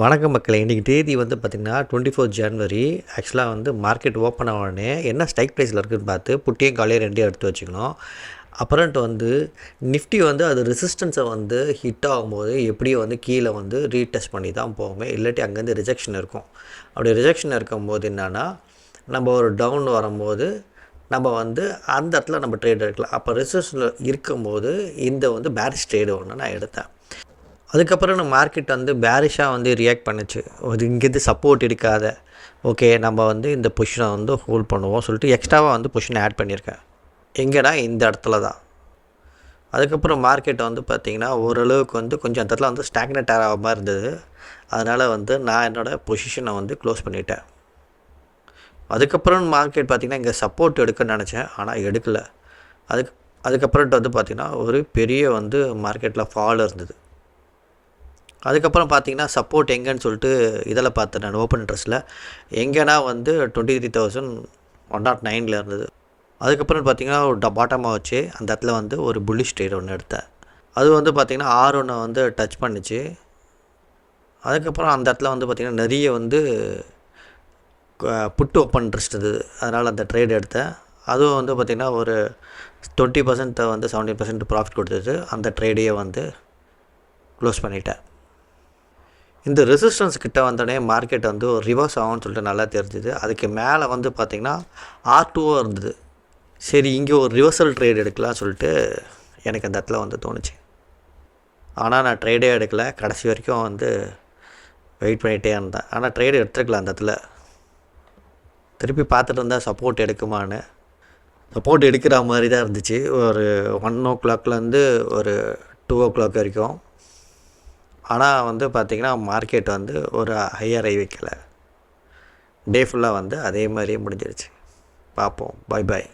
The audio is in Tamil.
வணக்கம் மக்களே. இன்றைக்கி தேதி வந்து பார்த்திங்கன்னா 24 ஜனவரி. ஆக்சுவலாக வந்து மார்க்கெட் ஓப்பன் ஆன உடனே என்ன ஸ்ட்ரைக் ப்ரைஸில் இருக்குதுன்னு பார்த்து புட்டியும் காலையும் ரெண்டையும் எடுத்து வச்சுக்கணும். அப்புறம்ட்டு வந்து நிஃப்டி வந்து அது ரெசிஸ்டன்ஸை வந்து ஹிட் ஆகும்போது எப்படியும் வந்து கீழே வந்து ரீடெஸ்ட் பண்ணி தான் போகுமே, இல்லாட்டி அங்கேருந்து ரிஜெக்ஷன் இருக்கும். அப்படி ரிஜெக்ஷன் இருக்கும்போது என்னென்னா, நம்ம ஒரு டவுன் வரும்போது நம்ம வந்து அந்த இடத்துல நம்ம ட்ரேட் எடுக்கலாம். அப்போ ரெசிஸ்டன்ஸில் இருக்கும்போது இந்த வந்து பேரிஷ் ட்ரேடு ஒன்று நான் எடுத்தேன். அதுக்கப்புறம் நம்ம மார்க்கெட் வந்து பேரிஷாக வந்து ரியாக்ட் பண்ணிச்சு. அது இங்கேருந்து சப்போர்ட் எடுக்காத, ஓகே நம்ம வந்து இந்த பொசிஷனை வந்து ஹோல்ட் பண்ணுவோம் சொல்லிட்டு எக்ஸ்ட்ராவாக வந்து பொசிஷனை ஆட் பண்ணியிருக்கேன். எங்கேனா இந்த இடத்துல தான். அதுக்கப்புறம் மார்க்கெட் வந்து பார்த்திங்கன்னா ஓரளவுக்கு வந்து கொஞ்சம் அந்த இடத்துல வந்து ஸ்டாக்னேட் ஆகிற மாதிரி இருந்தது. அதனால் வந்து நான் என்னோடய பொசிஷனை வந்து க்ளோஸ் பண்ணிட்டேன். அதுக்கப்புறம் மார்க்கெட் பார்த்திங்கன்னா இங்கே சப்போர்ட் எடுக்கணும்னு நினச்சேன், ஆனால் எடுக்கலை. அதுக்கப்புறம்ட்டு வந்து பார்த்திங்கன்னா ஒரு பெரிய வந்து மார்க்கெட்டில் ஃபால் இருந்தது. அதுக்கப்புறம் பார்த்திங்கன்னா சப்போர்ட் எங்கேன்னு சொல்லிட்டு இதில் பார்த்தேன் நான் ஓப்பன் இன்ட்ரெஸ்ட்டில். எங்கேனா வந்து 23,109 இருந்தது. அதுக்கப்புறம் பார்த்திங்கன்னா ஒரு பாட்டமாக வச்சு அந்த இடத்துல வந்து ஒரு புல்லிஷ் ட்ரேட் ஒன்று எடுத்தேன். அது வந்து பார்த்திங்கன்னா R1 வந்து டச் பண்ணிச்சு. அதுக்கப்புறம் அந்த இடத்துல வந்து பார்த்திங்கன்னா நிறைய வந்து புட்டு ஓப்பன் இன்ட்ரெஸ்ட் இருந்தது. அதனால் அந்த ட்ரேட் எடுத்தேன். அதுவும் வந்து பார்த்திங்கன்னா ஒரு 20% வந்து 70% ப்ராஃபிட் கொடுத்தது. அந்த ட்ரேடையே வந்து க்ளோஸ் பண்ணிட்டேன். இந்த ரெசிஸ்டன்ஸ் கிட்ட வந்தோடனே மார்க்கெட் வந்து ஒரு ரிவர்ஸ் ஆகும்னு சொல்லிட்டு நல்லா தெரிஞ்சுது. அதுக்கு மேலே வந்து பார்த்திங்கன்னா R2 இருந்தது. சரி இங்கே ஒரு ரிவர்சல் ட்ரேட் எடுக்கலாம் சொல்லிட்டு எனக்கு அந்த இடத்துல வந்து தோணுச்சு. ஆனால் நான் ட்ரேடே எடுக்கலை. கடைசி வரைக்கும் வந்து வெயிட் பண்ணிகிட்டே இருந்தேன். ஆனால் ட்ரேடு எடுத்துருக்கலாம். அந்த இடத்துல திருப்பி பார்த்துட்டு இருந்தால் சப்போர்ட் எடுக்குமான்னு. சப்போர்ட் எடுக்கிற மாதிரி தான் இருந்துச்சு. ஒரு 1 o'clockலேருந்து ஒரு 2 o'clock வரைக்கும். ஆனால் வந்து பார்த்திங்கன்னா மார்க்கெட் வந்து ஒரு ஹையர் வைக்கலை. டே ஃபுல்லாக வந்து அதே மாதிரியே முடிஞ்சிருச்சு. பார்ப்போம். Bye bye.